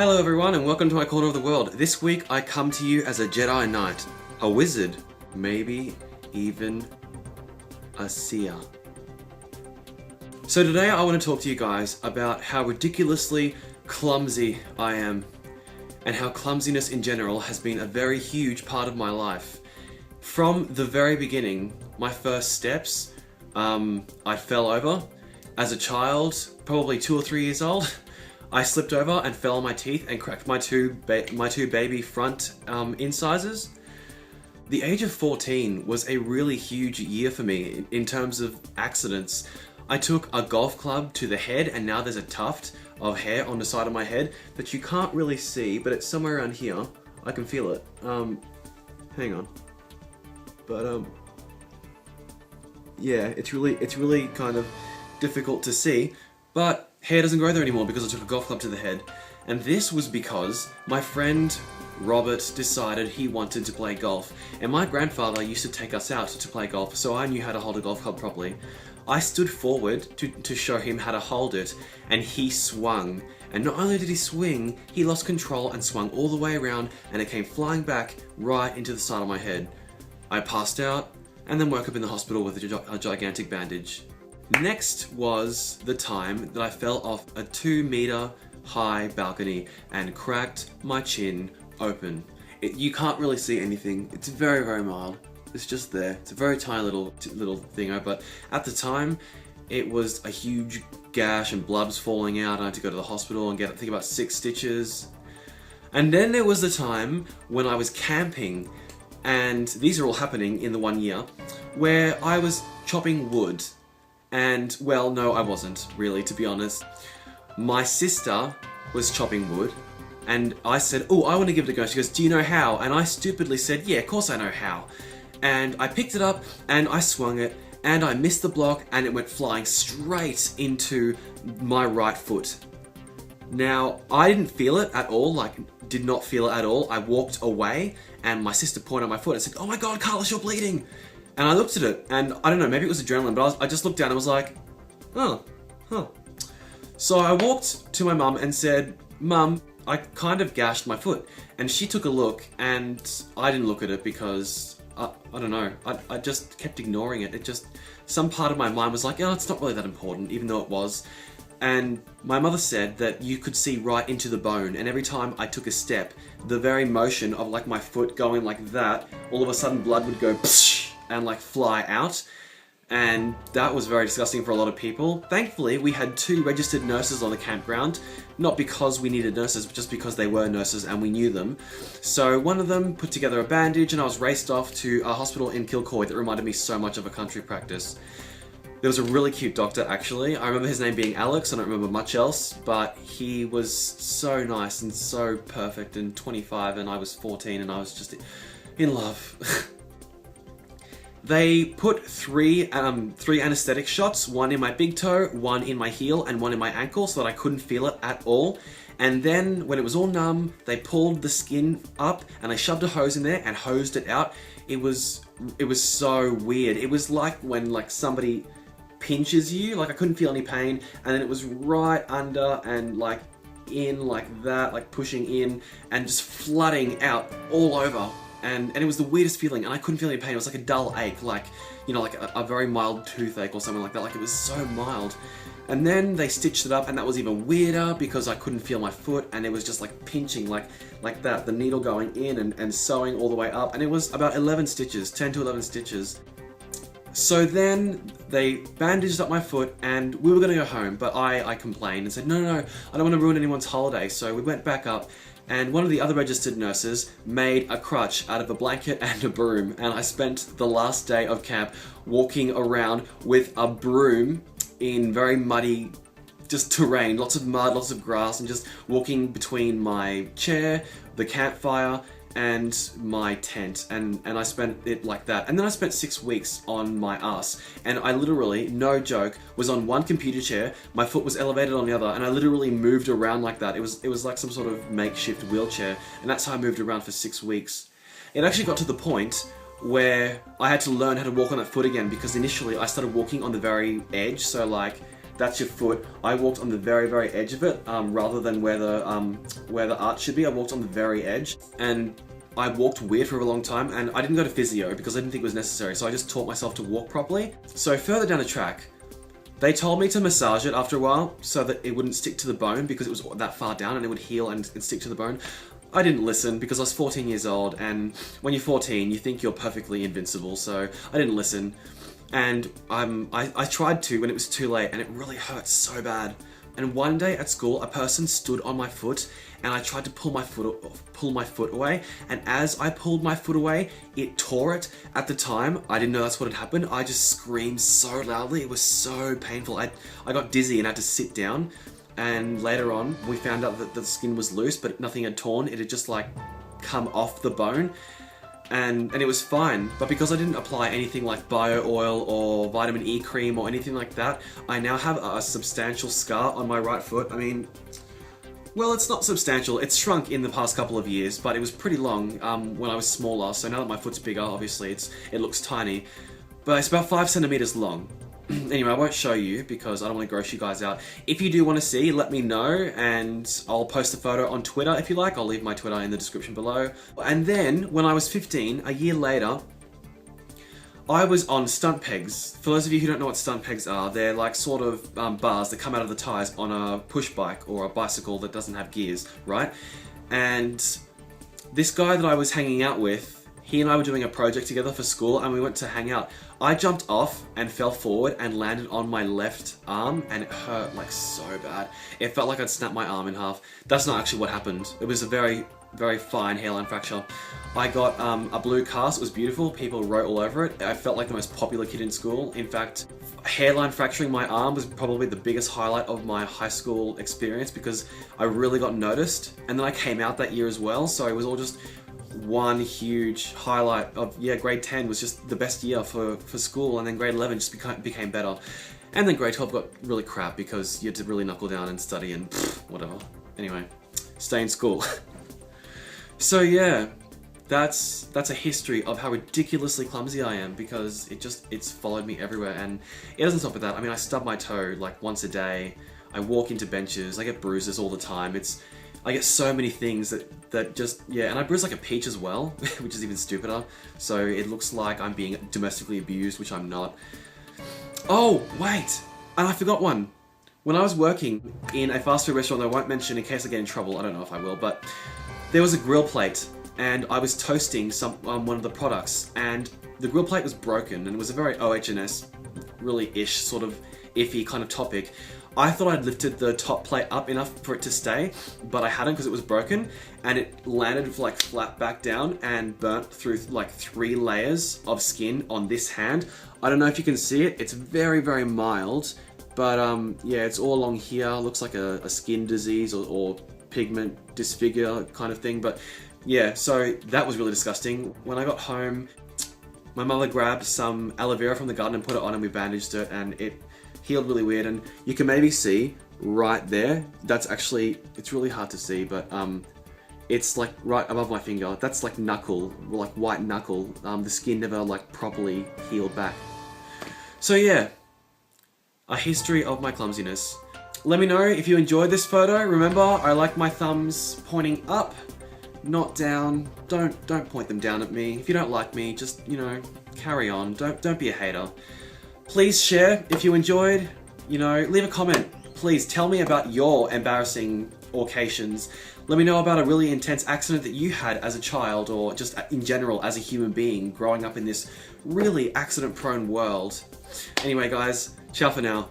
Hello everyone and welcome to my corner of the world. This week I come to you as a Jedi Knight, a wizard, maybe even a seer. So today I want to talk to you guys about how ridiculously clumsy I am and how clumsiness in general has been a very huge part of my life. From the very beginning, my first steps, I fell over. As a child, probably 2 or 3 years old, I slipped over and fell on my teeth and cracked my two baby front incisors. The age of 14 was a really huge year for me in terms of accidents. I took a golf club to the head and now there's a tuft of hair on the side of my head that you can't really see, but it's somewhere around here. I can feel it. Hang on. But yeah, it's really kind of difficult to see, but hair doesn't grow there anymore because I took a golf club to the head. And this was because my friend Robert decided he wanted to play golf. And my grandfather used to take us out to play golf, so I knew how to hold a golf club properly. I stood forward to show him how to hold it, and he swung. And not only did he swing, he lost control and swung all the way around, and it came flying back right into the side of my head. I passed out, and then woke up in the hospital with a gigantic bandage. Next was the time that I fell off a 2-meter high balcony and cracked my chin open. You can't really see anything. It's very, very mild. It's just there. It's a very tiny little thingo, but at the time, it was a huge gash and blood was falling out. And I had to go to the hospital and get, I think, about 6 stitches. And then there was the time when I was camping, and these are all happening in the 1 year, where I was chopping wood. And, well, no, I wasn't, really, to be honest. My sister was chopping wood, and I said, oh, I want to give it a go. She goes, do you know how? And I stupidly said, yeah, of course I know how. And I picked it up, and I swung it, and I missed the block, and it went flying straight into my right foot. Now, I didn't feel it at all, did not feel it at all. I walked away, and my sister pointed at my foot and said, oh my God, Carlos, you're bleeding. And I looked at it, and I don't know, maybe it was adrenaline, but I just looked down and was like, oh, huh. So I walked to my mum and said, Mum, I kind of gashed my foot. And she took a look, and I didn't look at it because, I don't know, I just kept ignoring it. Some part of my mind was like, oh, it's not really that important, even though it was. And my mother said that you could see right into the bone, and every time I took a step, the very motion of my foot going like that, all of a sudden blood would go psh, and fly out, and that was very disgusting for a lot of people. Thankfully, we had 2 registered nurses on the campground, not because we needed nurses, but just because they were nurses and we knew them. So one of them put together a bandage, and I was raced off to a hospital in Kilcoy that reminded me so much of a country practice. There was a really cute doctor, actually. I remember his name being Alex. I don't remember much else, but he was so nice and so perfect, and 25, and I was 14, and I was just in love. They put 3 anesthetic shots, 1 in my big toe, 1 in my heel, and 1 in my ankle, so that I couldn't feel it at all. And then, when it was all numb, they pulled the skin up, and they shoved a hose in there and hosed it out. It was so weird. It was like when somebody pinches you, I couldn't feel any pain, and then it was right under and in like that, pushing in and just flooding out all over. And it was the weirdest feeling, and I couldn't feel any pain. It was like a dull ache, a very mild toothache or something like that. It was so mild. And then they stitched it up, and that was even weirder because I couldn't feel my foot, and it was just pinching like that, the needle going in and sewing all the way up. And it was about 11 stitches, 10 to 11 stitches. So then they bandaged up my foot, and we were going to go home, but I complained and said, no, I don't want to ruin anyone's holiday. So we went back up, and one of the other registered nurses made a crutch out of a blanket and a broom, and I spent the last day of camp walking around with a broom in very muddy terrain, lots of mud, lots of grass, and just walking between my chair, the campfire, and my tent, and I spent it like that. And then I spent 6 weeks on my ass, and I literally, no joke, was on one computer chair, my foot was elevated on the other, and I literally moved around like that. It was like some sort of makeshift wheelchair, and that's how I moved around for 6 weeks. It actually got to the point where I had to learn how to walk on that foot again, because initially I started walking on the very edge, so that's your foot. I walked on the very, very edge of it, rather than where the arch should be. I walked on the very edge, and I walked weird for a long time, and I didn't go to physio because I didn't think it was necessary, so I just taught myself to walk properly. So further down the track, they told me to massage it after a while so that it wouldn't stick to the bone because it was that far down and it would heal and stick to the bone. I didn't listen because I was 14 years old, and when you're 14, you think you're perfectly invincible, so I didn't listen. And I tried to when it was too late, and it really hurt so bad. And one day at school, a person stood on my foot, and I tried to pull my foot away. And as I pulled my foot away, it tore it. At the time, I didn't know that's what had happened. I just screamed so loudly. It was so painful. I got dizzy and had to sit down. And later on, we found out that the skin was loose, but nothing had torn. It had just like come off the bone. And it was fine, but because I didn't apply anything like bio oil or vitamin E cream or anything like that, I now have a substantial scar on my right foot. I mean, well, it's not substantial. It's shrunk in the past couple of years, but it was pretty long when I was smaller. So now that my foot's bigger, obviously it looks tiny, but it's about 5 centimeters long. Anyway, I won't show you because I don't want to gross you guys out. If you do want to see, let me know, and I'll post a photo on Twitter if you like. I'll leave my Twitter in the description below. And then, when I was 15, a year later, I was on stunt pegs. For those of you who don't know what stunt pegs are, they're like sort of bars that come out of the tires on a push bike or a bicycle that doesn't have gears, right? And this guy that I was hanging out with, he and I were doing a project together for school, and we went to hang out. I jumped off and fell forward and landed on my left arm, and it hurt like so bad. It felt like I'd snapped my arm in half. That's not actually what happened. It was a very, very fine hairline fracture. I got a blue cast. It was beautiful. People wrote all over it. I felt like the most popular kid in school. In fact, hairline fracturing my arm was probably the biggest highlight of my high school experience because I really got noticed. And then I came out that year as well, so it was all just one huge highlight of, yeah, grade 10 was just the best year for school, and then grade 11 just became better. And then grade 12 got really crap because you had to really knuckle down and study and whatever. Anyway, stay in school. So yeah, that's a history of how ridiculously clumsy I am because it's followed me everywhere, and it doesn't stop with that. I mean, I stub my toe like once a day. I walk into benches. I get bruises all the time. I get so many things that just, yeah, and I bruise like a peach as well, which is even stupider. So it looks like I'm being domestically abused, which I'm not. Oh, wait, and I forgot one. When I was working in a fast food restaurant that I won't mention in case I get in trouble, I don't know if I will, but there was a grill plate, and I was toasting one of the products, and the grill plate was broken, and it was a very OH&S, really ish, sort of iffy kind of topic. I thought I'd lifted the top plate up enough for it to stay, but I hadn't because it was broken, and it landed like flat back down and burnt through like 3 layers of skin on this hand. I don't know if you can see it. It's very, very mild, but yeah, it's all along here. Looks like a skin disease or pigment disfigure kind of thing, but yeah, so that was really disgusting. When I got home, my mother grabbed some aloe vera from the garden and put it on, and we bandaged it, and it healed really weird. And you can maybe see right there, that's actually, it's really hard to see, but it's like right above my finger. That's like knuckle, like white knuckle. The skin never like properly healed back. So yeah, a history of my clumsiness. Let me know if you enjoyed this photo. Remember, I like my thumbs pointing up, not down. Don't point them down at me. If you don't like me, just, you know, carry on. Don't be a hater. Please share if you enjoyed, you know, leave a comment. Please tell me about your embarrassing occasions. Let me know about a really intense accident that you had as a child, or just in general as a human being growing up in this really accident-prone world. Anyway guys, ciao for now.